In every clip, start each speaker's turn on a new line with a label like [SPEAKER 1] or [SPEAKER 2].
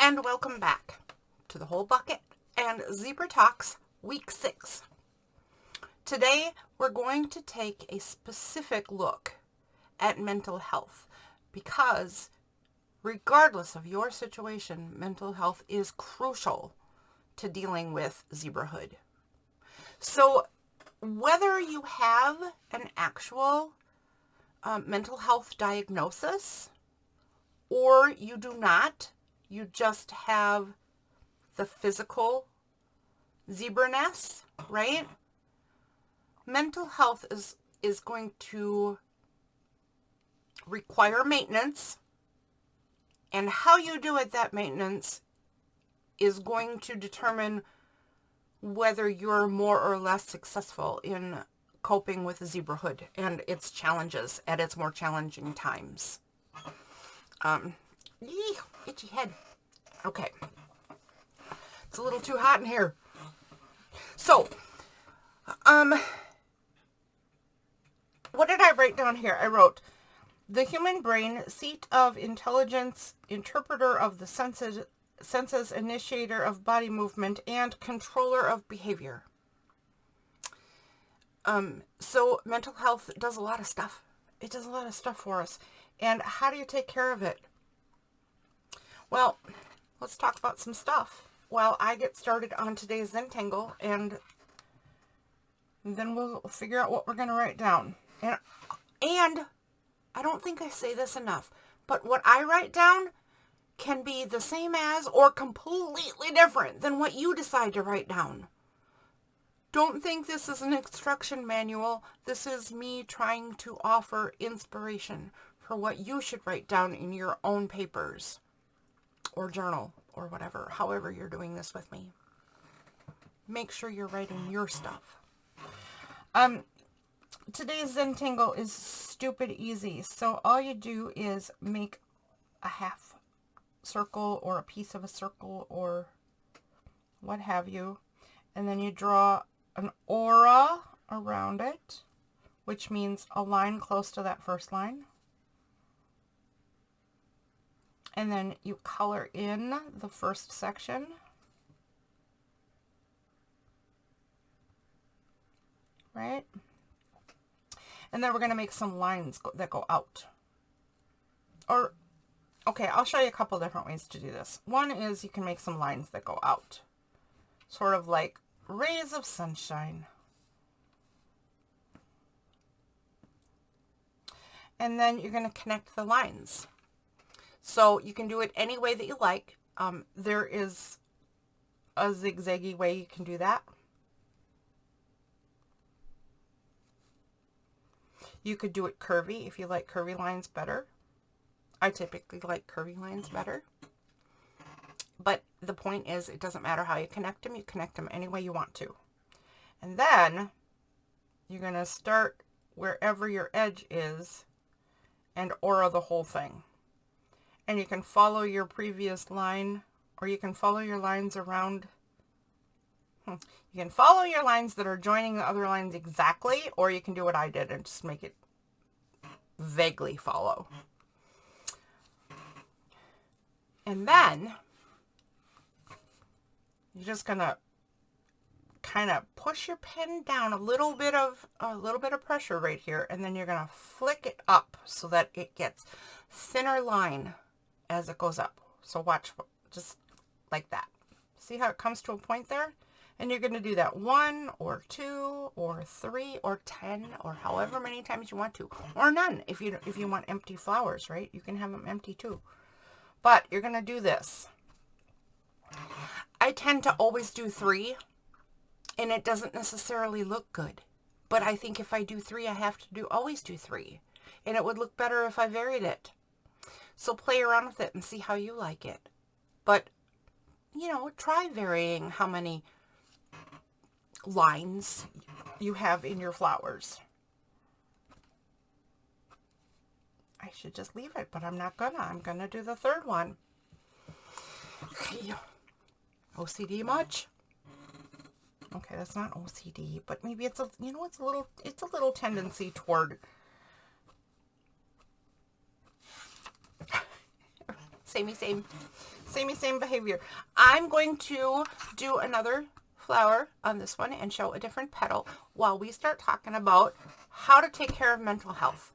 [SPEAKER 1] And welcome back to the Whole Bucket and Zebra Talks Week 6. Today we're going to take a specific look at mental health because regardless of your situation, mental health is crucial to dealing with zebrahood. So whether you have an actual mental health diagnosis or you do not, you just have the physical zebra-ness, right? Mental health is going to require maintenance, and how you do it, that maintenance, is going to determine whether you're more or less successful in coping with zebrahood and its challenges at its more challenging times. Itchy head. Okay. It's a little too hot in here. So, what did I write down here? I wrote, the human brain, seat of intelligence, interpreter of the senses, initiator of body movement, and controller of behavior. So mental health does a lot of stuff. It does a lot of stuff for us. And how do you take care of it? Well, let's talk about some stuff while I get started on today's Zentangle, and then we'll figure out what we're going to write down. And I don't think I say this enough, but what I write down can be the same as or completely different than what you decide to write down. Don't think this is an instruction manual. This is me trying to offer inspiration for what you should write down in your own papers or journal or whatever, however you're doing this with me. Make sure you're writing your stuff. Today's Zentangle is stupid easy. So all you do is make a half circle or a piece of a circle or what have you. And then you draw an aura around it, which means a line close to that first line. And then you color in the first section. Right? And then we're going to make some lines that go out. Or, okay, I'll show you a couple different ways to do this. One is you can make some lines that go out. Sort of like rays of sunshine. And then you're going to connect the lines. So you can do it any way that you like. There is a zigzaggy way you can do that. You could do it curvy if you like curvy lines better. I typically like curvy lines better. But the point is, it doesn't matter how you connect them any way you want to. And then you're going to start wherever your edge is and aura the whole thing. And you can follow your previous line, or you can follow your lines around. You can follow your lines that are joining the other lines exactly, or you can do what I did and just make it vaguely follow. And then you're just gonna kind of push your pen down a little bit of pressure right here, and then you're gonna flick it up so that it gets thinner line as it goes up. So watch, just like that. See how it comes to a point there? And you're going to do that 1 or 2 or 3 or 10 or however many times you want to, or none. If you want empty flowers, right? You can have them empty too. But you're going to do this. I tend to always do 3, and it doesn't necessarily look good. But I think if I do 3, I have to always do 3, and it would look better if I varied it. So play around with it and see how you like it. But try varying how many lines you have in your flowers. I should just leave it, but I'm not gonna. I'm gonna do the third one. OCD much? Okay, that's not OCD, but maybe it's a little tendency toward Same behavior. I'm going to do another flower on this one and show a different petal while we start talking about how to take care of mental health.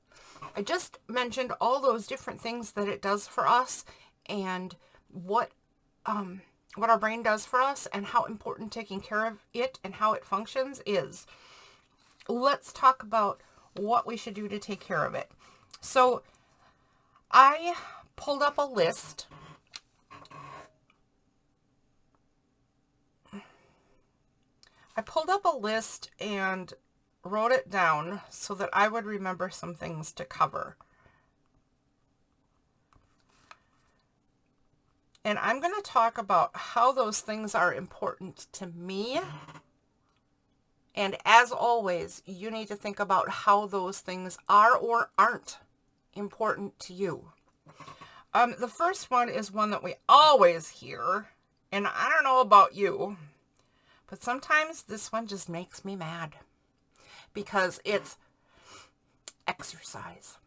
[SPEAKER 1] I just mentioned all those different things that it does for us and what our brain does for us and how important taking care of it and how it functions is. Let's talk about what we should do to take care of it. So I pulled up a list. And wrote it down so that I would remember some things to cover. And I'm going to talk about how those things are important to me. And as always, you need to think about how those things are or aren't important to you. The first one is one that we always hear, and I don't know about you, but sometimes this one just makes me mad because it's exercise.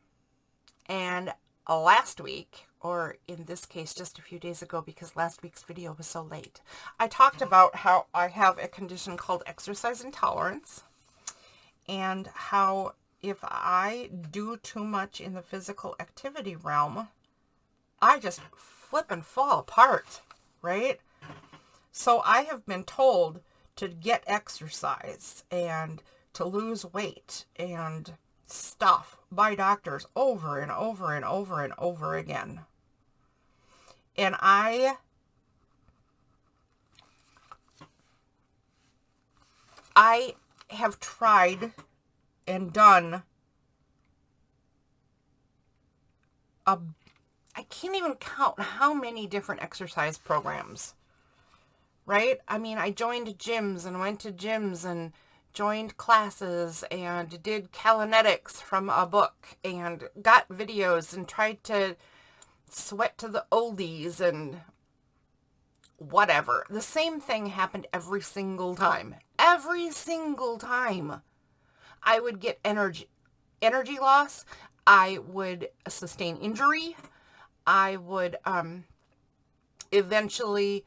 [SPEAKER 1] And last week, or in this case, just a few days ago, because last week's video was so late, I talked about how I have a condition called exercise intolerance and how if I do too much in the physical activity realm, I just flip and fall apart, right? So I have been told to get exercise and to lose weight and stuff by doctors over and over and over and over again. And I have tried and done I can't even count how many different exercise programs, right? I mean, I joined gyms and went to gyms and joined classes and did Kalinetics from a book and got videos and tried to sweat to the oldies and whatever. The same thing happened every single time. Every single time. I would get energy loss. I would sustain injury. I would eventually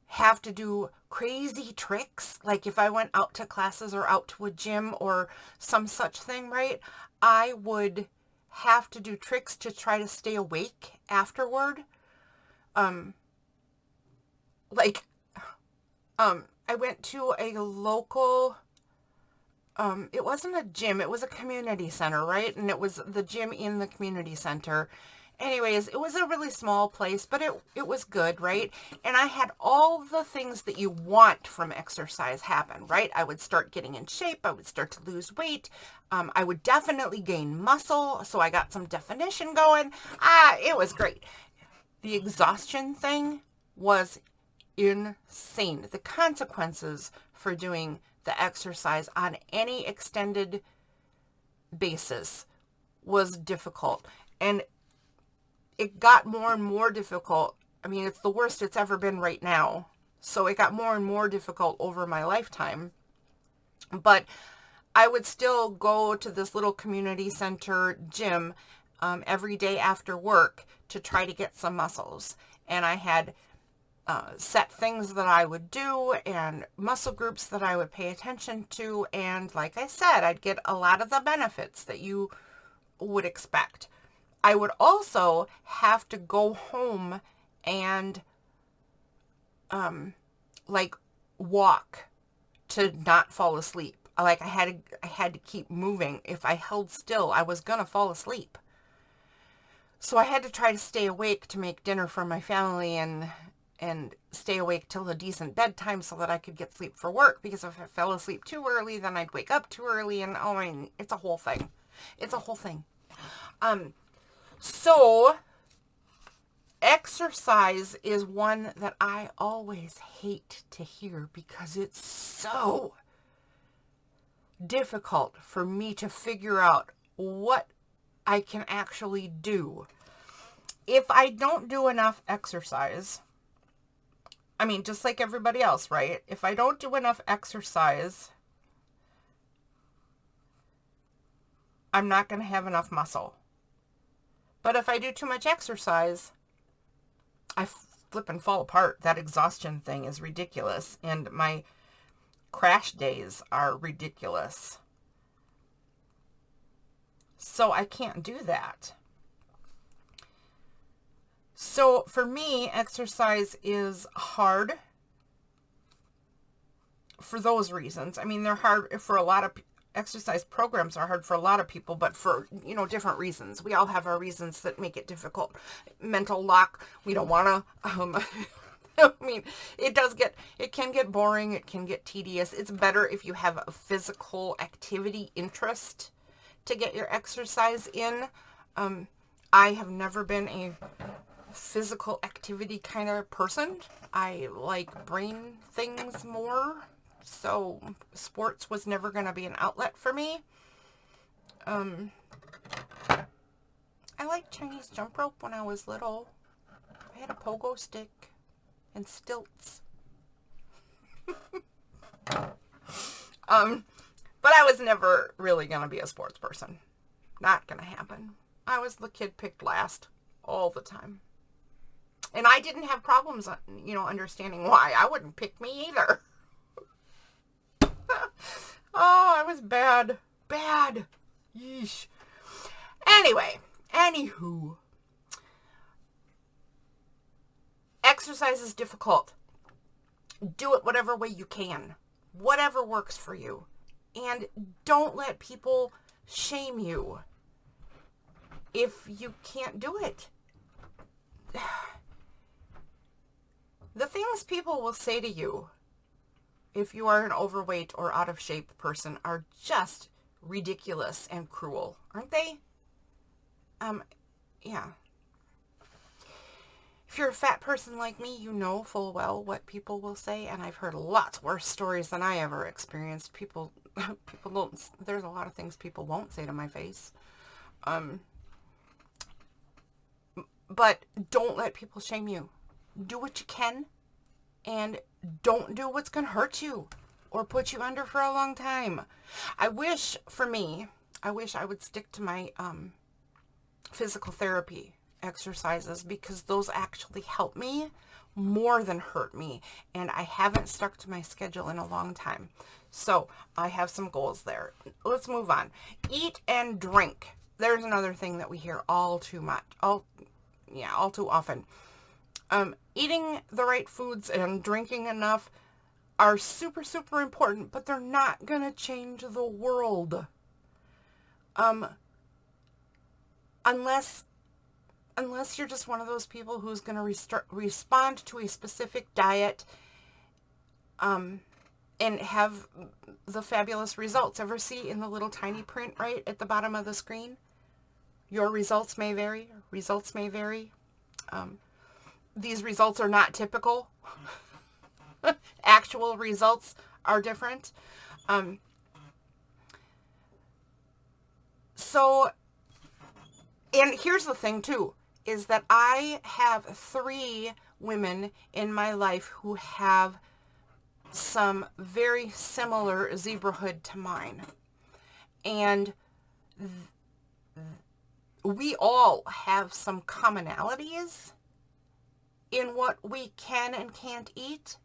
[SPEAKER 1] have to do crazy tricks. Like if I went out to classes or out to a gym or some such thing, right? I would have to do tricks to try to stay awake afterward. I went to a local, it wasn't a gym, it was a community center, right? And it was the gym in the community center. Anyways, it was a really small place, but it was good, right? And I had all the things that you want from exercise happen, right? I would start getting in shape. I would start to lose weight. I would definitely gain muscle. So I got some definition going. It was great. The exhaustion thing was insane. The consequences for doing the exercise on any extended basis was difficult. And it got more and more difficult. I mean, it's the worst it's ever been right now. So it got more and more difficult over my lifetime. But I would still go to this little community center gym every day after work to try to get some muscles. And I had set things that I would do and muscle groups that I would pay attention to. And like I said, I'd get a lot of the benefits that you would expect. I would also have to go home and walk to not fall asleep. I had to keep moving. If I held still, I was gonna fall asleep. So I had to try to stay awake to make dinner for my family and stay awake till a decent bedtime so that I could get sleep for work, because if I fell asleep too early, then I'd wake up too early, and it's a whole thing. It's a whole thing. So exercise is one that I always hate to hear because it's so difficult for me to figure out what I can actually do. If I don't do enough exercise, I mean, just like everybody else, right? If I don't do enough exercise, I'm not going to have enough muscle. But if I do too much exercise, I flip and fall apart. That exhaustion thing is ridiculous. And my crash days are ridiculous. So I can't do that. So for me, exercise is hard for those reasons. I mean, they're hard for a lot of exercise programs are hard for a lot of people, but for, different reasons. We all have our reasons that make it difficult. Mental lock. We don't want to, I mean, it can get boring. It can get tedious. It's better if you have a physical activity interest to get your exercise in. I have never been a physical activity kind of person. I like brain things more. So sports was never going to be an outlet for me. I liked Chinese jump rope when I was little. I had a pogo stick and stilts. But I was never really going to be a sports person. Not going to happen. I was the kid picked last all the time. And I didn't have problems, understanding why. I wouldn't pick me either. Oh, I was bad. Bad. Yeesh. Anywho. Exercise is difficult. Do it whatever way you can. Whatever works for you. And don't let people shame you if you can't do it. The things people will say to you if you are an overweight or out of shape person are just ridiculous and cruel, aren't they? Yeah. If you're a fat person like me, you know full well what people will say, and I've heard lots worse stories than I ever experienced. People don't, there's a lot of things people won't say to my face. But don't let people shame you. Do what you can, and don't do what's going to hurt you or put you under for a long time. I wish I would stick to my physical therapy exercises, because those actually help me more than hurt me, and I haven't stuck to my schedule in a long time. So I have some goals there. Let's move on. Eat and drink. There's another thing that we hear all too too often. Eating the right foods and drinking enough are super, super important, but they're not going to change the world. Unless you're just one of those people who's going to respond to a specific diet, and have the fabulous results. Ever see in the little tiny print right at the bottom of the screen? Your results may vary. Results may vary. These results are not typical. Actual results are different. And here's the thing too, is that I have 3 women in my life who have some very similar zebrahood to mine. And we all have some commonalities in what we can and can't eat.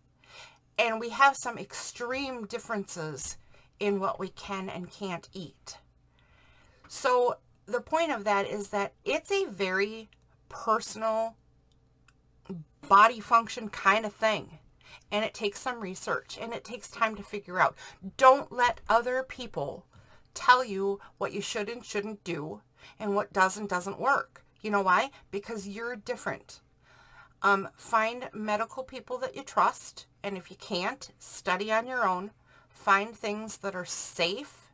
[SPEAKER 1] And we have some extreme differences in what we can and can't eat. So the point of that is that it's a very personal body function kind of thing. And it takes some research, and it takes time to figure out. Don't let other people tell you what you should and shouldn't do and what does and doesn't work. You know why? Because you're different. Find medical people that you trust, and if you can't, study on your own. Find things that are safe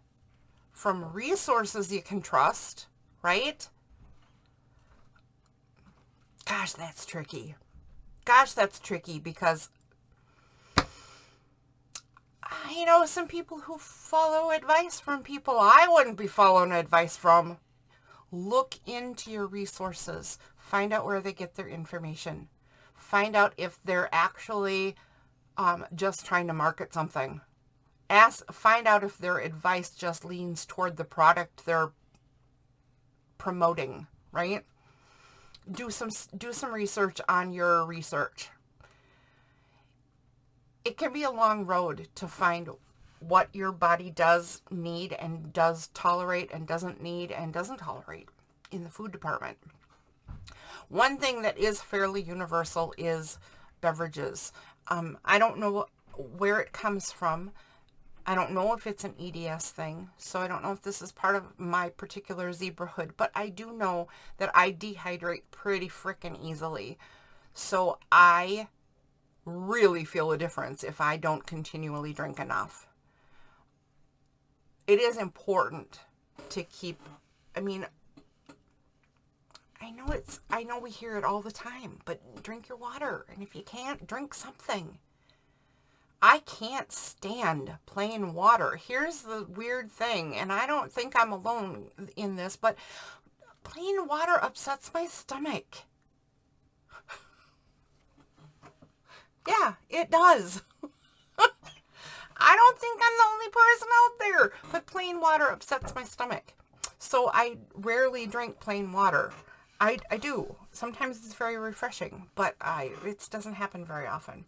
[SPEAKER 1] from resources you can trust, right? Gosh, that's tricky. Because I know some people who follow advice from people I wouldn't be following advice from. Look into your resources. Find out where they get their information. Find out if they're actually just trying to market something. Find out if their advice just leans toward the product they're promoting, right? do some research on your research. It can be a long road to find what your body does need and does tolerate and doesn't need and doesn't tolerate in the food department. One thing that is fairly universal is beverages. I don't know where it comes from. I don't know if it's an EDS thing, so I don't know if this is part of my particular zebrahood, but I do know that I dehydrate pretty frickin' easily. So I really feel a difference if I don't continually drink enough. It is important to keep, I mean, I know we hear it all the time, but drink your water. And if you can't, drink something. I can't stand plain water. Here's the weird thing, and I don't think I'm alone in this, but plain water upsets my stomach. Yeah, it does. I don't think I'm the only person out there, but plain water upsets my stomach. So I rarely drink plain water. I do. Sometimes it's very refreshing, but it doesn't happen very often.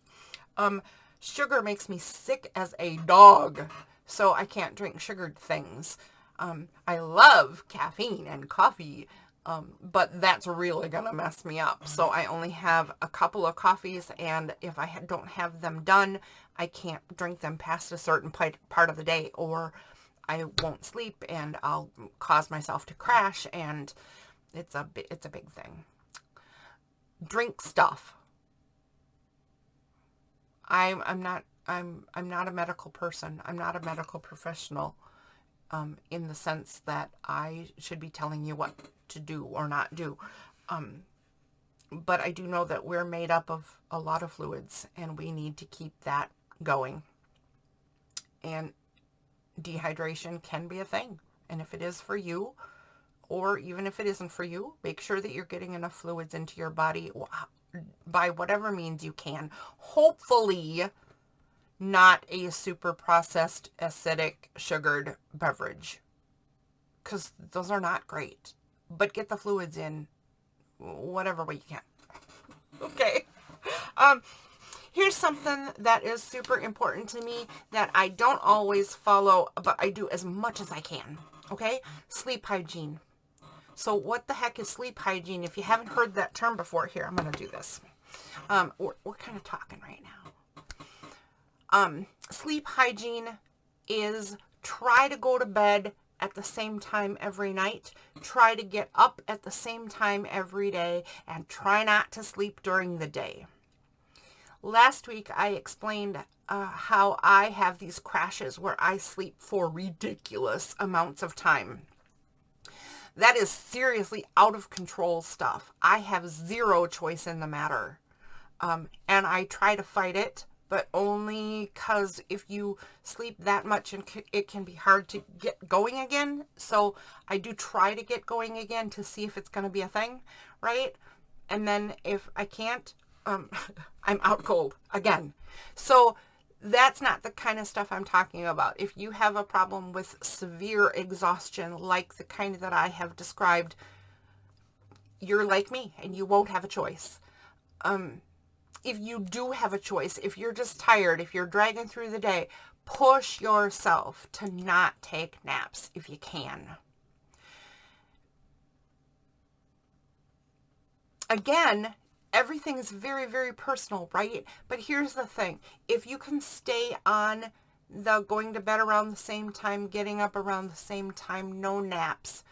[SPEAKER 1] Sugar makes me sick as a dog, so I can't drink sugared things. I love caffeine and coffee, but that's really going to mess me up. So I only have a couple of coffees, and if I don't have them done, I can't drink them past a certain part of the day, or I won't sleep, and I'll cause myself to crash, and it's a big thing. Drink stuff. I'm not a medical person. I'm not a medical professional, in the sense that I should be telling you what to do or not do. But I do know that we're made up of a lot of fluids, and we need to keep that going. And dehydration can be a thing. And if it is for you, or even if it isn't for you, make sure that you're getting enough fluids into your body by whatever means you can. Hopefully not a super processed, acidic, sugared beverage, because those are not great. But get the fluids in whatever way you can. Okay. Here's something that is super important to me that I don't always follow, but I do as much as I can. Okay? Sleep hygiene. So what the heck is sleep hygiene? If you haven't heard that term before, here, I'm going to do this. We're kind of talking right now. Sleep hygiene is try to go to bed at the same time every night, try to get up at the same time every day, and try not to sleep during the day. Last week, I explained how I have these crashes where I sleep for ridiculous amounts of time. That is seriously out of control stuff. I have zero choice in the matter. And I try to fight it, but only because if you sleep that much, it can be hard to get going again. So I do try to get going again to see if it's going to be a thing, right? And then if I can't, I'm out cold again. So that's not the kind of stuff I'm talking about. If you have a problem with severe exhaustion, like the kind that I have described, you're like me and you won't have a choice. If you do have a choice, if you're just tired, if you're dragging through the day, push yourself to not take naps if you can. Again, everything is very, very personal, right? But here's the thing. If you can stay on the going to bed around the same time, getting up around the same time, no naps,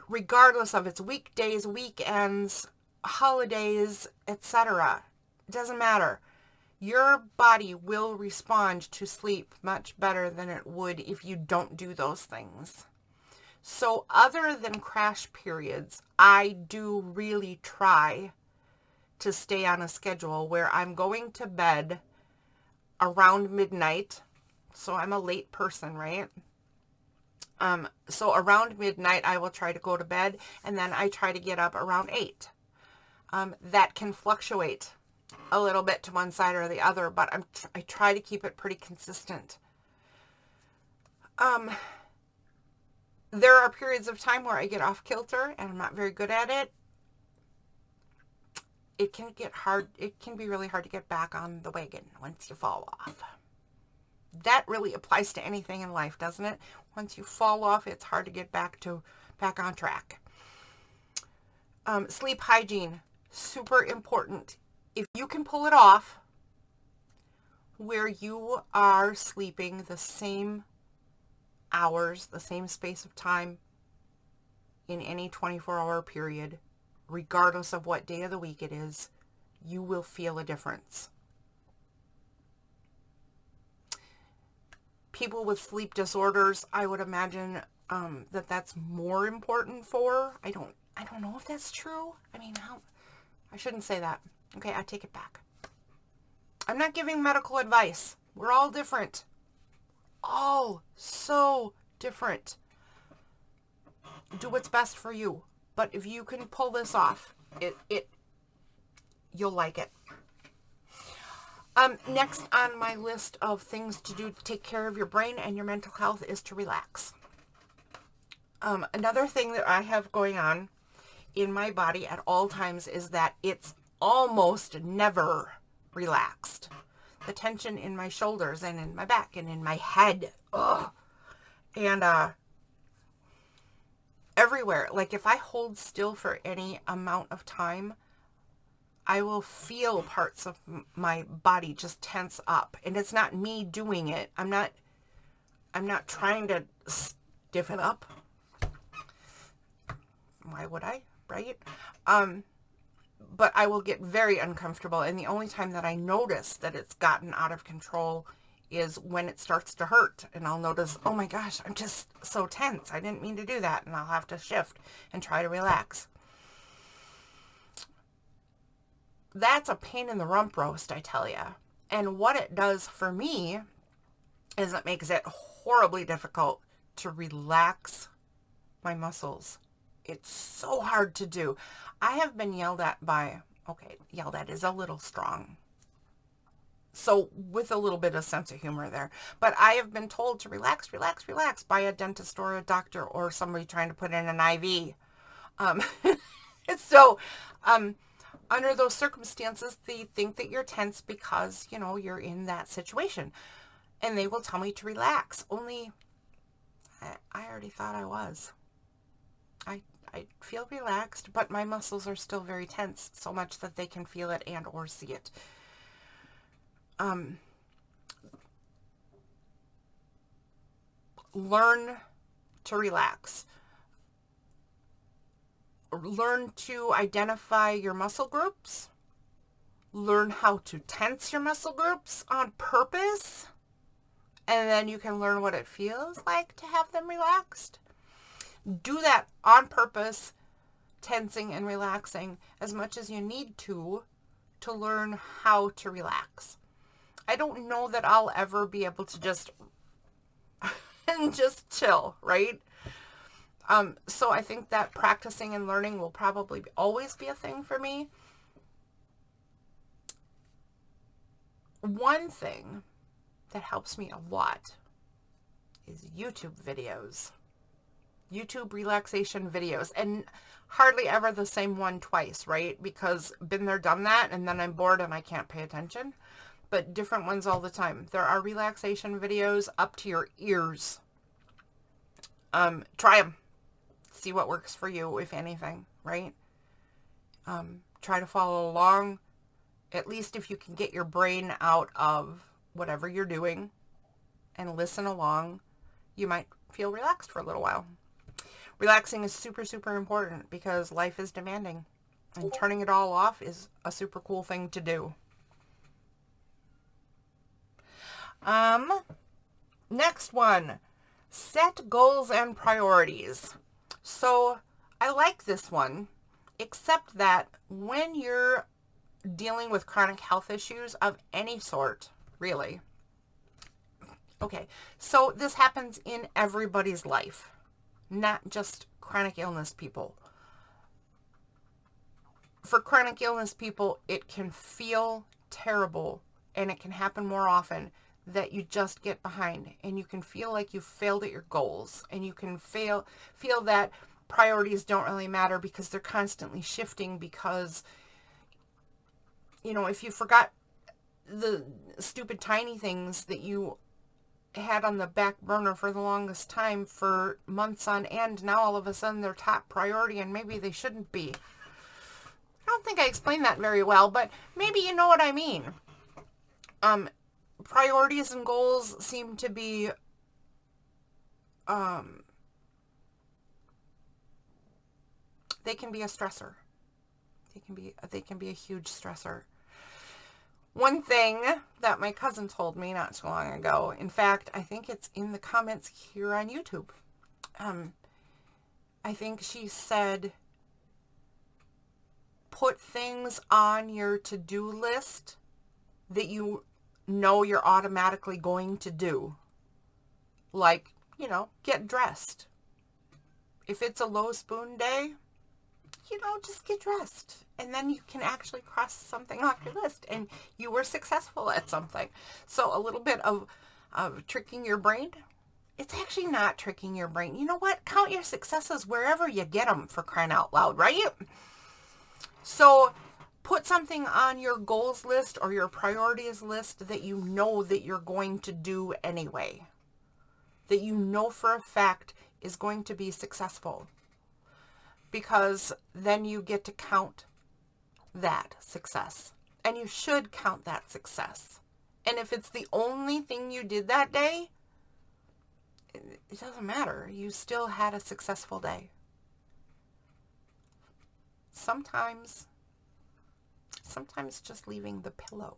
[SPEAKER 1] regardless of it's weekdays, weekends, holidays, etc., it doesn't matter. Your body will respond to sleep much better than it would if you don't do those things. So other than crash periods, I do really try to stay on a schedule where I'm going to bed around midnight. So I'm a late person, right? So around midnight, I will try to go to bed, and then I try to get up around 8. That can fluctuate a little bit to one side or the other, but I try to keep it pretty consistent. There are periods of time where I get off kilter and I'm not very good at it. it can get hard. It can be really hard to get back on the wagon once you fall off. That really applies to anything in life, doesn't it? Once you fall off, it's hard to get back on track. Sleep hygiene, super important. If you can pull it off where you are sleeping the same hours, the same space of time in any 24-hour period, regardless of what day of the week it is, you will feel a difference. People with sleep disorders, I would imagine that that's more important for. I don't know if that's true. I mean, I shouldn't say that. Okay, I take it back. I'm not giving medical advice. We're all different. All so different. Do what's best for you. But if you can pull this off, you'll like it. Next on my list of things to do to take care of your brain and your mental health is to relax. Another thing that I have going on in my body at all times is that it's almost never relaxed. The tension in my shoulders and in my back and in my head. Ugh. And everywhere. Like if I hold still for any amount of time, I will feel parts of my body just tense up. And it's not me doing it. I'm not trying to stiffen up. Why would I? Right? But I will get very uncomfortable. And the only time that I notice that it's gotten out of control is when it starts to hurt. And I'll notice, oh my gosh, I'm just so tense. I didn't mean to do that. And I'll have to shift and try to relax. That's a pain in the rump roast, I tell you. And what it does for me is it makes it horribly difficult to relax my muscles. It's so hard to do. I have been yelled at by, okay, yelled at is a little strong. So with a little bit of sense of humor there. But I have been told to relax, relax, relax by a dentist or a doctor or somebody trying to put in an IV. Under those circumstances, they think that you're tense because, you're in that situation. And they will tell me to relax. Only, I already thought I was. I feel relaxed, but my muscles are still very tense, so much that they can feel it and or see it. Learn to relax. Learn to identify your muscle groups. Learn how to tense your muscle groups on purpose. And then you can learn what it feels like to have them relaxed. Do that on purpose, tensing and relaxing as much as you need to learn how to relax. I don't know that I'll ever be able to just chill, right? So I think that practicing and learning will probably always be a thing for me. One thing that helps me a lot is YouTube videos. YouTube relaxation videos. And hardly ever the same one twice, right? Because been there, done that, and then I'm bored and I can't pay attention. But different ones all the time. There are relaxation videos up to your ears. Try them. See what works for you, if anything, right? Try to follow along. At least if you can get your brain out of whatever you're doing and listen along, you might feel relaxed for a little while. Relaxing is super, super important because life is demanding. And turning it all off is a super cool thing to do. Next one. Set goals and priorities. So I like this one, except that when you're dealing with chronic health issues of any sort, really. Okay, so this happens in everybody's life, not just chronic illness people. For chronic illness people, it can feel terrible and it can happen more often that you just get behind and you can feel like you've failed at your goals and you can feel that priorities don't really matter because they're constantly shifting because You know, if you forgot the stupid tiny things that you had on the back burner for the longest time for months on end, now all of a sudden they're top priority and maybe they shouldn't be. I don't think I explained that very well, but maybe you know what I mean. Priorities and goals seem to be they can be a stressor. They can be a huge stressor. One thing that my cousin told me not too long ago, in fact, I think it's in the comments here on YouTube. I think she said, put things on your to-do list that you know you're automatically going to do. Like, you know, get dressed. If it's a low spoon day, you know, just get dressed. And then you can actually cross something off your list and you were successful at something. So a little bit of tricking your brain. It's actually not tricking your brain. You know what? Count your successes wherever you get them, for crying out loud, right? So put something on your goals list or your priorities list that you know that you're going to do anyway. That you know for a fact is going to be successful. Because then you get to count that success. And you should count that success. And if it's the only thing you did that day, it doesn't matter. You still had a successful day. Sometimes just leaving the pillow.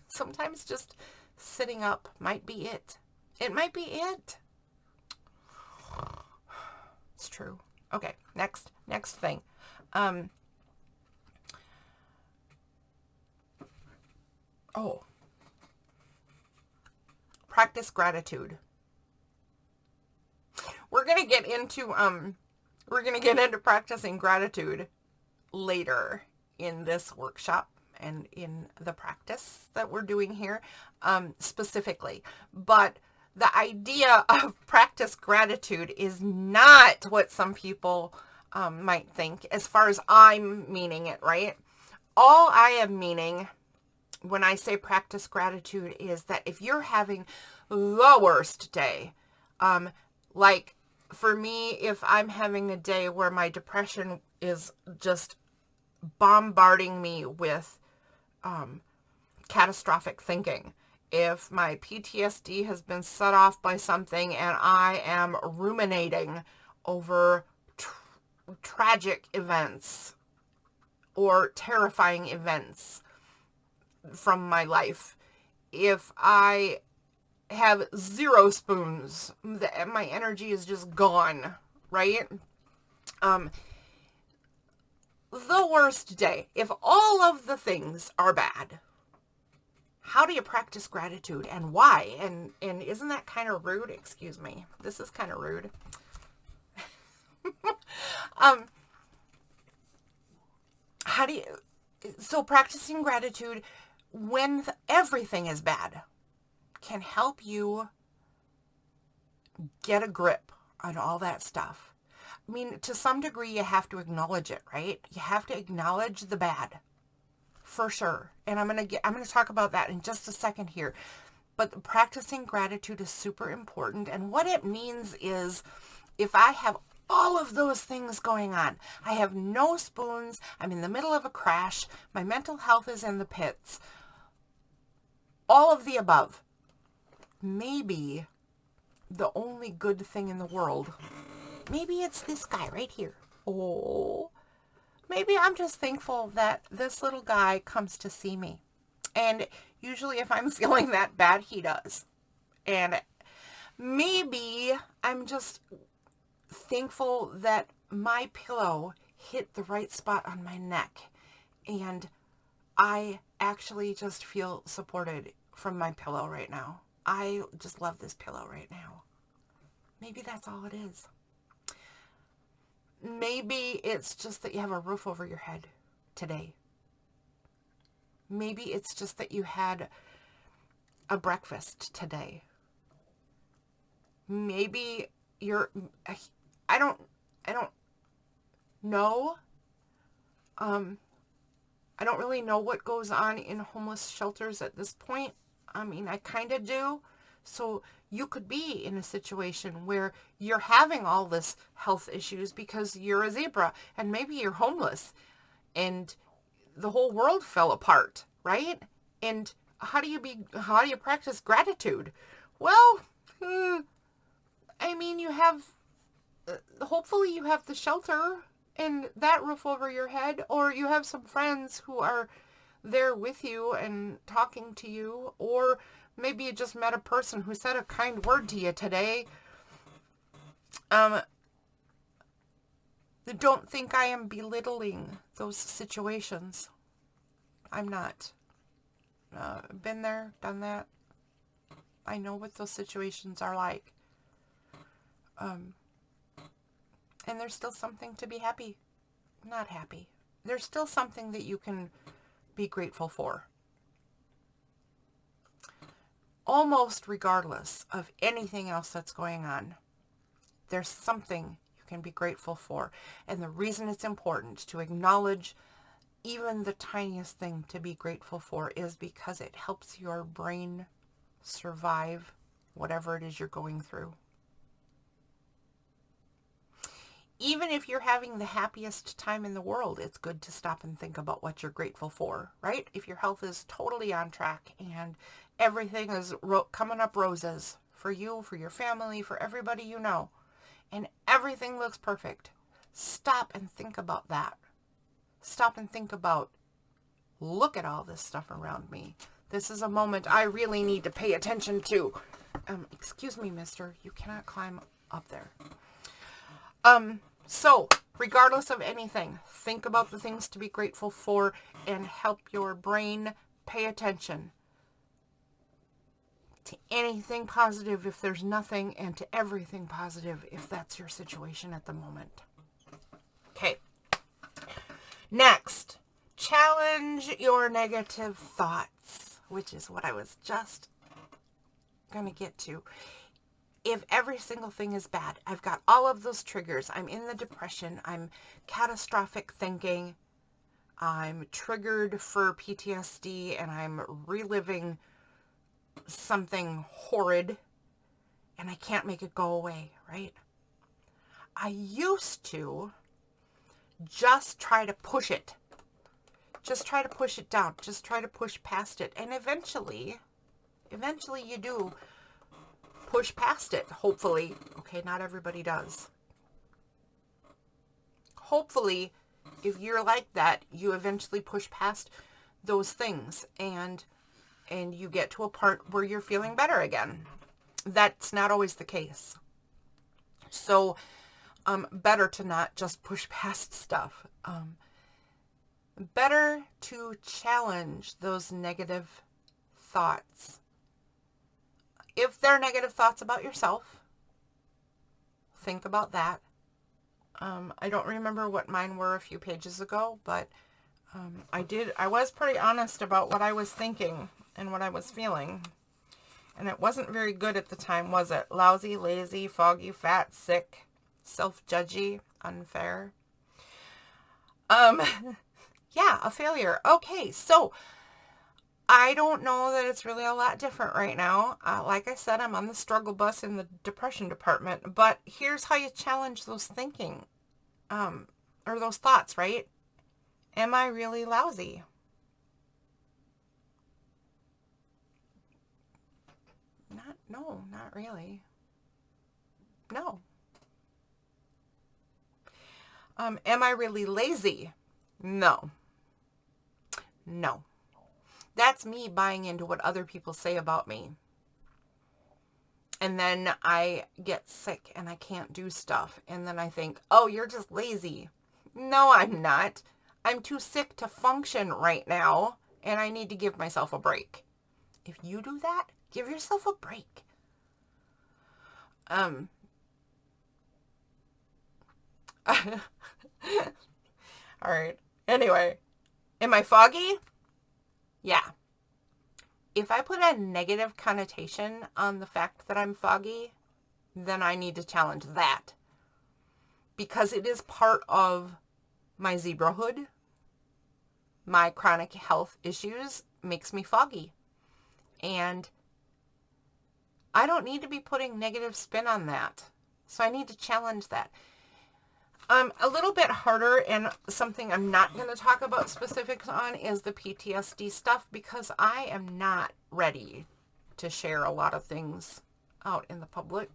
[SPEAKER 1] Sometimes just sitting up might be it. It might be it. It's true. Okay, next thing. Practice gratitude. We're gonna get into practicing gratitude later in this workshop and in the practice that we're doing here, specifically. But the idea of practice gratitude is not what some people might think, as far as I'm meaning it, right? All I am meaning when I say practice gratitude is that if you're having the worst day, like for me, if I'm having a day where my depression is just bombarding me with catastrophic thinking, if my PTSD has been set off by something and I am ruminating over tragic events or terrifying events from my life, if I have 0 spoons, my energy is just gone, right? The worst day, if all of the things are bad, how do you practice gratitude and why? And isn't that kind of rude? Excuse me. This is kind of rude. So practicing gratitude when everything is bad can help you get a grip on all that stuff. I mean, to some degree, you have to acknowledge it, right? You have to acknowledge the bad. For sure. And I'm going to talk about that in just a second here. But practicing gratitude is super important. And what it means is if I have all of those things going on, I have no spoons, I'm in the middle of a crash, my mental health is in the pits, all of the above, maybe the only good thing in the world, maybe it's this guy right here. Oh, maybe I'm just thankful that this little guy comes to see me. And usually if I'm feeling that bad, he does. And maybe I'm just thankful that my pillow hit the right spot on my neck. And I actually just feel supported from my pillow right now. I just love this pillow right now. Maybe that's all it is. Maybe it's just that you have a roof over your head today. Maybe it's just that you had a breakfast today. Maybe I don't know. I don't really know what goes on in homeless shelters at this point. I mean, I kind of do. So you could be in a situation where you're having all this health issues because you're a zebra, and maybe you're homeless and the whole world fell apart, right? And how do you practice gratitude? Well, I mean, hopefully you have the shelter and that roof over your head, or you have some friends who are there with you and talking to you, or maybe you just met a person who said a kind word to you today. Don't think I am belittling those situations. I'm not. Been there, done that. I know what those situations are like. And there's still something to be not happy. There's still something that you can be grateful for. Almost regardless of anything else that's going on, there's something you can be grateful for. And the reason it's important to acknowledge even the tiniest thing to be grateful for is because it helps your brain survive whatever it is you're going through. Even if you're having the happiest time in the world, it's good to stop and think about what you're grateful for, right? If your health is totally on track and everything is coming up roses for you, for your family, for everybody you know, and everything looks perfect, stop and think about that. Stop and think about, look at all this stuff around me. This is a moment I really need to pay attention to. Excuse me, mister, you cannot climb up there. So regardless of anything, think about the things to be grateful for and help your brain pay attention to anything positive if there's nothing, and to everything positive if that's your situation at the moment. Okay. Next, challenge your negative thoughts, which is what I was just going to get to. If every single thing is bad, I've got all of those triggers. I'm in the depression. I'm catastrophic thinking. I'm triggered for PTSD, and I'm reliving something horrid, and I can't make it go away, right? I used to just try to push it. Just try to push it down. Just try to push past it. And eventually you do push past it, hopefully. Okay, not everybody does. Hopefully, if you're like that, you eventually push past those things and you get to a part where you're feeling better again. That's not always the case. So, better to not just push past stuff. Better to challenge those negative thoughts. If they're negative thoughts about yourself, think about that. I don't remember what mine were a few pages ago, but I was pretty honest about what I was thinking and what I was feeling. And it wasn't very good at the time, was it? Lousy, lazy, foggy, fat, sick, self-judgy, unfair. Yeah, a failure. Okay, so I don't know that it's really a lot different right now. Like I said, I'm on the struggle bus in the depression department, but here's how you challenge those thinking, or those thoughts, right? Am I really lousy? No, not really. No. Am I really lazy? No. No. That's me buying into what other people say about me. And then I get sick and I can't do stuff. And then I think, oh, you're just lazy. No, I'm not. I'm too sick to function right now. And I need to give myself a break. If you do that, give yourself a break. All right. Anyway, am I foggy? Yeah. If I put a negative connotation on the fact that I'm foggy, then I need to challenge that. Because it is part of my zebrahood. my chronic health issues makes me foggy. And I don't need to be putting negative spin on that. So I need to challenge that. A little bit harder, and something I'm not going to talk about specifics on, is the PTSD stuff, because I am not ready to share a lot of things out in the public.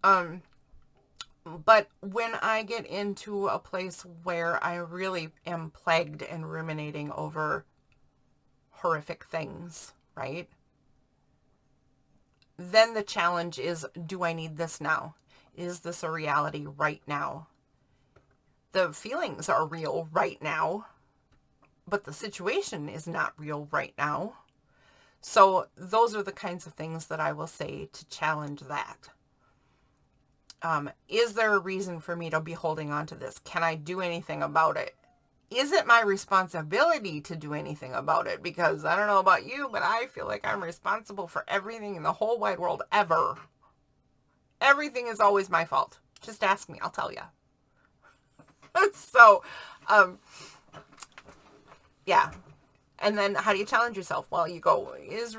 [SPEAKER 1] But when I get into a place where I really am plagued and ruminating over horrific things, right? Then the challenge is, do I need this now? Is this a reality right now? The feelings are real right now, but the situation is not real right now. So those are the kinds of things that I will say to challenge that. Is there a reason for me to be holding on to this? Can I do anything about it? Is it my responsibility to do anything about it? Because I don't know about you, but I feel like I'm responsible for everything in the whole wide world ever. Everything is always my fault. Just ask me, I'll tell you. So, yeah. And then how do you challenge yourself? Well, you go, is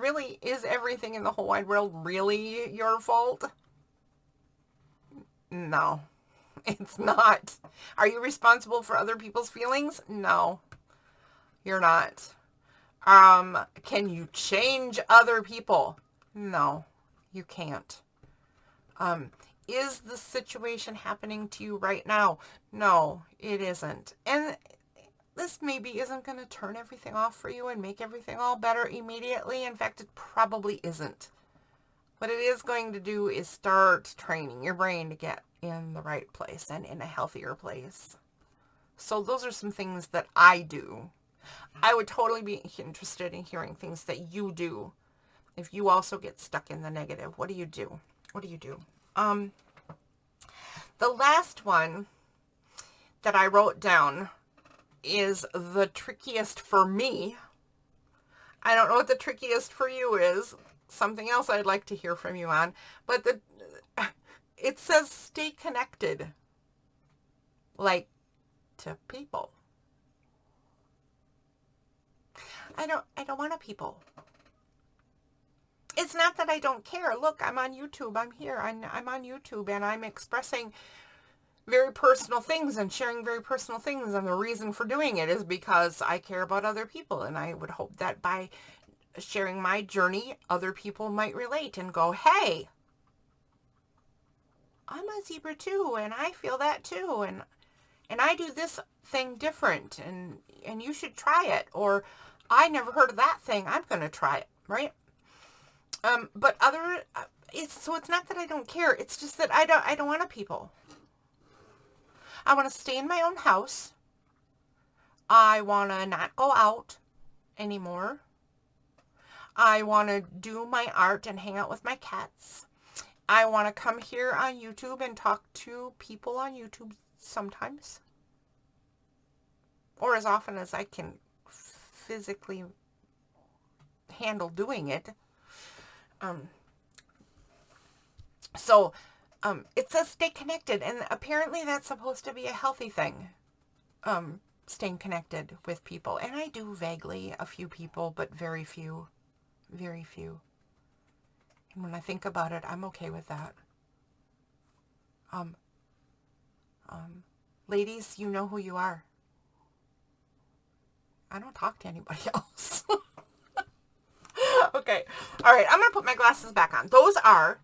[SPEAKER 1] everything in the whole wide world really your fault? No, it's not. Are you responsible for other people's feelings? No, you're not. Can you change other people? No, you can't. Is the situation happening to you right now? No, it isn't. And this maybe isn't going to turn everything off for you and make everything all better immediately. In fact, it probably isn't. What it is going to do is start training your brain to get in the right place and in a healthier place. So those are some things that I do. I would totally be interested in hearing things that you do. If you also get stuck in the negative, what do you do? What do you do? The last one that I wrote down is the trickiest for me. I don't know what the trickiest for you is. Something else I'd like to hear from you on. But it says stay connected. Like to people. I don't want to people. It's not that I don't care. Look, I'm on YouTube. I'm here. I'm on YouTube, and I'm expressing very personal things and sharing very personal things. And the reason for doing it is because I care about other people. And I would hope that by sharing my journey, other people might relate and go, hey, I'm a zebra too, and I feel that too. And I do this thing different, and you should try it. Or I never heard of that thing. I'm going to try it, right? But it's not that I don't care. It's just that I don't want to people. I want to stay in my own house. I want to not go out anymore. I want to do my art and hang out with my cats. I want to come here on YouTube and talk to people on YouTube sometimes. Or as often as I can physically handle doing it. It says stay connected, and apparently that's supposed to be a healthy thing. Staying connected with people. And I do vaguely a few people, but very few. Very few. And when I think about it, I'm okay with that. Ladies, you know who you are. I don't talk to anybody else. Okay. All right. I'm going to put my glasses back on. Those are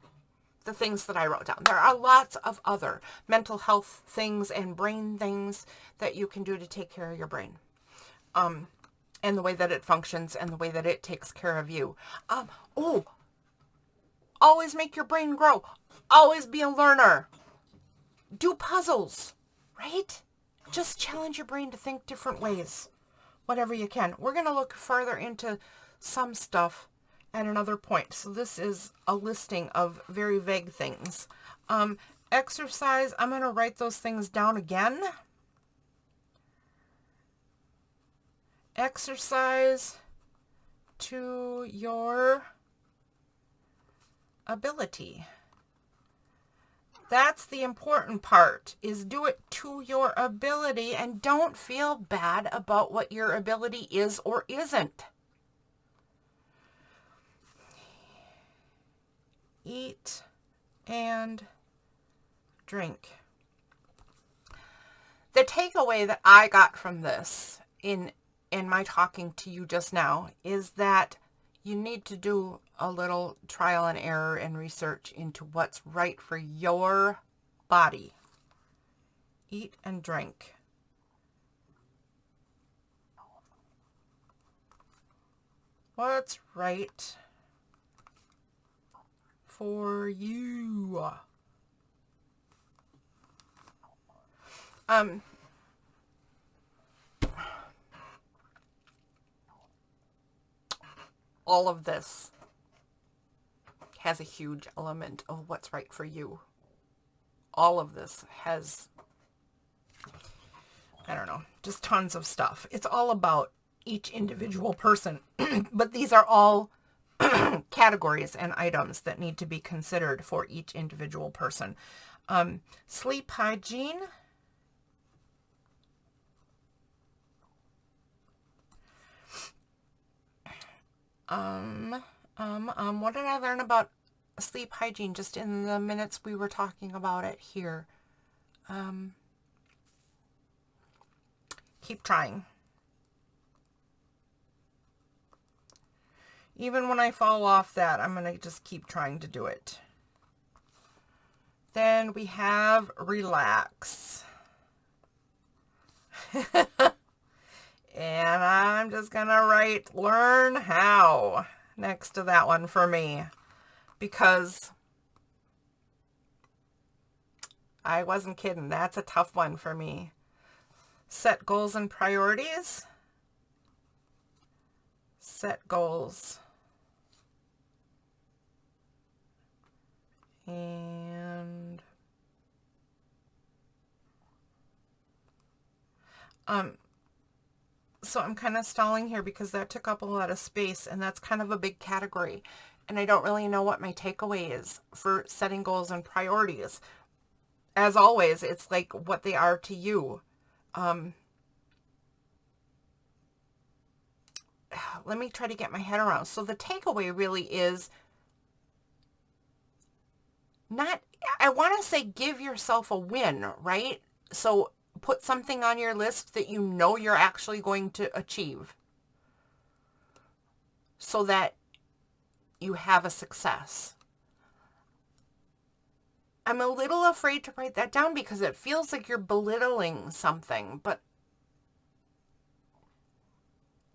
[SPEAKER 1] the things that I wrote down. There are lots of other mental health things and brain things that you can do to take care of your brain. And the way that it functions and the way that it takes care of you. Always make your brain grow. Always be a learner. Do puzzles, right? Just challenge your brain to think different ways. Whatever you can. We're going to look further into some stuff at another point. So this is a listing of very vague things. Exercise, I'm going to write those things down again. Exercise to your ability. That's the important part, is do it to your ability and don't feel bad about what your ability is or isn't. Eat and drink. The takeaway that I got from this in my talking to you just now is that you need to do a little trial and error and research into what's right for your body. Eat and drink. What's right for you? All of this has a huge element of what's right for you. All of this has, I don't know, just tons of stuff. It's all about each individual person, but these are all categories and items that need to be considered for each individual person. Sleep hygiene. What did I learn about sleep hygiene just in the minutes we were talking about it here? Keep trying. Even when I fall off that, I'm going to just keep trying to do it. Then we have relax. And I'm just going to write learn how next to that one for me, because I wasn't kidding. That's a tough one for me. Set goals and priorities. Set goals. And so I'm kind of stalling here because that took up a lot of space, and that's kind of a big category. And I don't really know what my takeaway is for setting goals and priorities. As always, it's like what they are to you. Let me try to get my head around. So the takeaway really is not, I want to say give yourself a win, right? So put something on your list that you know you're actually going to achieve so that you have a success. I'm a little afraid to write that down because it feels like you're belittling something, but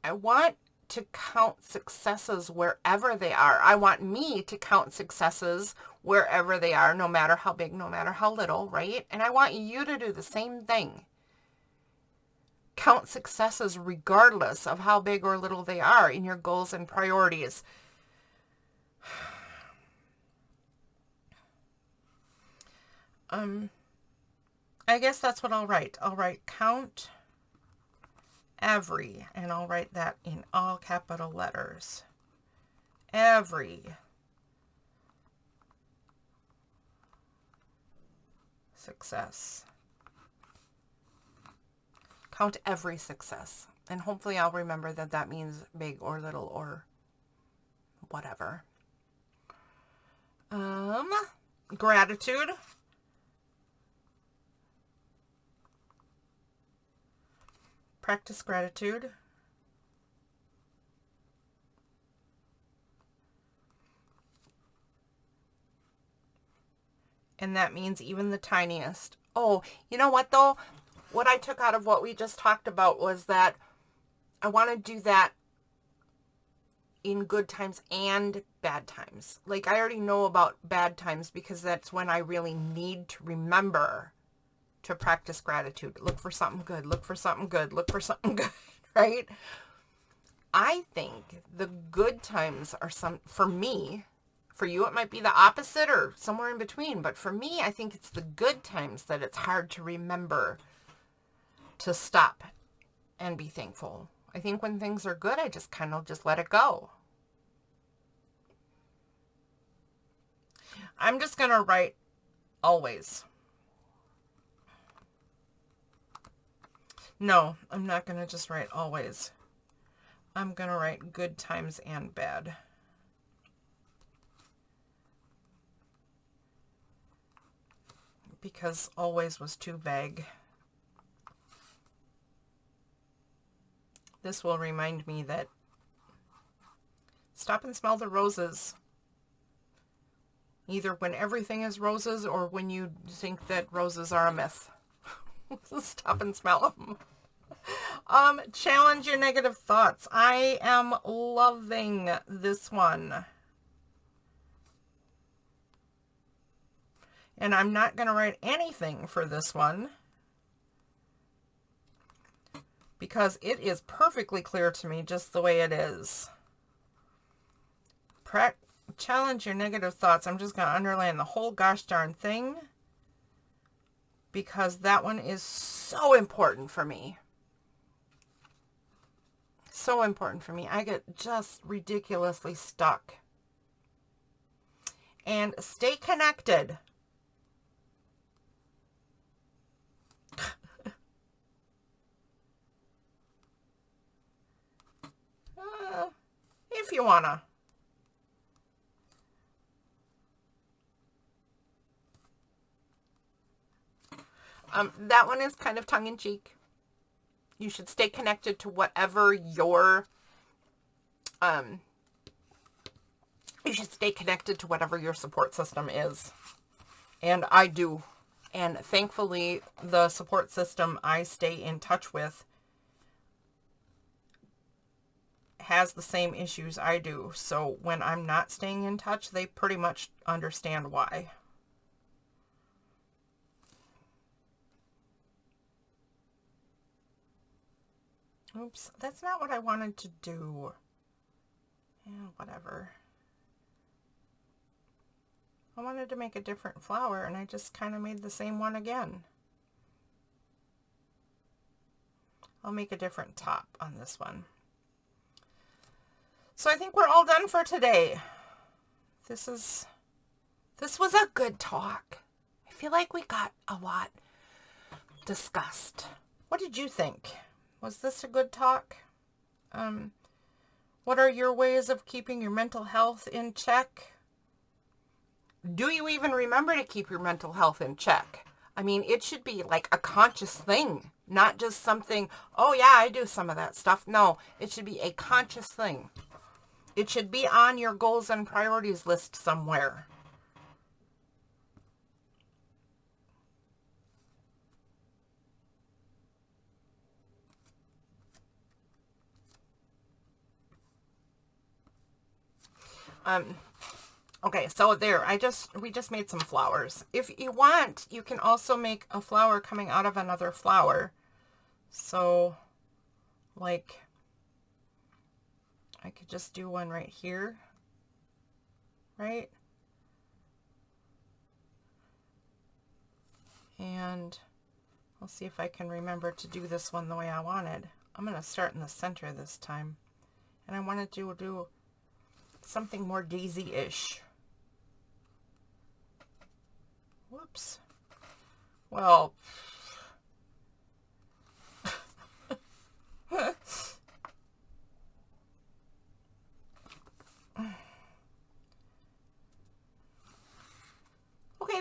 [SPEAKER 1] I want to count successes wherever they are. I want me to count successes wherever they are, no matter how big, no matter how little, right? And I want you to do the same thing. Count successes regardless of how big or little they are in your goals and priorities. I guess that's what I'll write. I'll write count every, and I'll write that in all capital letters. Every success. Count every success. And hopefully I'll remember that that means big or little or whatever. Gratitude. Practice gratitude. And that means even the tiniest. Oh, you know what though? What I took out of what we just talked about was that I want to do that in good times and bad times. Like I already know about bad times because that's when I really need to remember to practice gratitude. Look for something good. Look for something good. Look for something good, right? I think the good times are for me, for you it might be the opposite or somewhere in between, but for me I think it's the good times that it's hard to remember to stop and be thankful. I think when things are good, I just kind of just let it go. I'm just going to write Always. No, I'm not going to just write always. I'm going to write good times and bad. Because always was too vague. This will remind me that stop and smell the roses. Either when everything is roses or when you think that roses are a myth. Stop and smell them. Challenge your negative thoughts. I am loving this one. And I'm not going to write anything for this one because it is perfectly clear to me just the way it is. Challenge your negative thoughts. I'm just going to underline the whole gosh darn thing because that one is so important for me. So important for me. I get just ridiculously stuck. And stay connected. If you wanna. That one is kind of tongue-in-cheek. You should stay connected to whatever your support system is. And I do. And thankfully, the support system I stay in touch with has the same issues I do. So when I'm not staying in touch, they pretty much understand why. Oops, that's not what I wanted to do. Yeah, whatever. I wanted to make a different flower and I just kind of made the same one again. I'll make a different top on this one. So I think we're all done for today. This was a good talk. I feel like we got a lot discussed. What did you think? Was this a good talk? What are your ways of keeping your mental health in check? Do you even remember to keep your mental health in check? I mean, it should be like a conscious thing, not just something, oh yeah, I do some of that stuff. No, it should be a conscious thing. It should be on your goals and priorities list somewhere. Okay, so there, we just made some flowers. If you want, you can also make a flower coming out of another flower. So, like, I could just do one right here, right? And I'll see if I can remember to do this one the way I wanted. I'm going to start in the center this time. And I wanted to do something more daisy-ish. Whoops. Well, okay,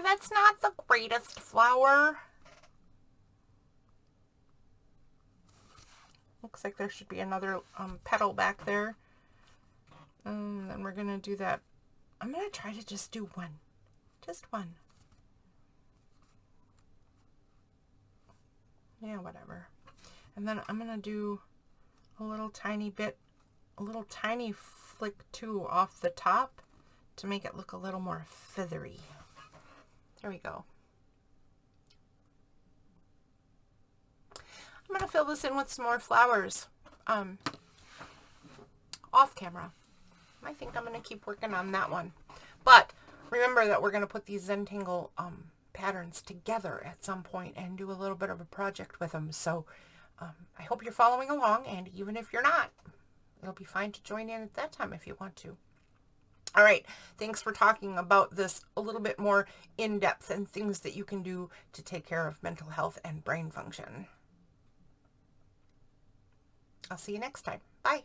[SPEAKER 1] that's not the greatest flower. Looks like there should be another petal back there. Then we're going to do that. I'm going to try to just do one. Just one. Yeah, whatever. And then I'm going to do a little tiny flick too off the top to make it look a little more feathery. There we go. I'm going to fill this in with some more flowers off camera. I think I'm going to keep working on that one. But remember that we're going to put these Zentangle patterns together at some point and do a little bit of a project with them. So I hope you're following along, and even if you're not, it'll be fine to join in at that time if you want to. All right, thanks for talking about this a little bit more in depth and things that you can do to take care of mental health and brain function. I'll see you next time. Bye.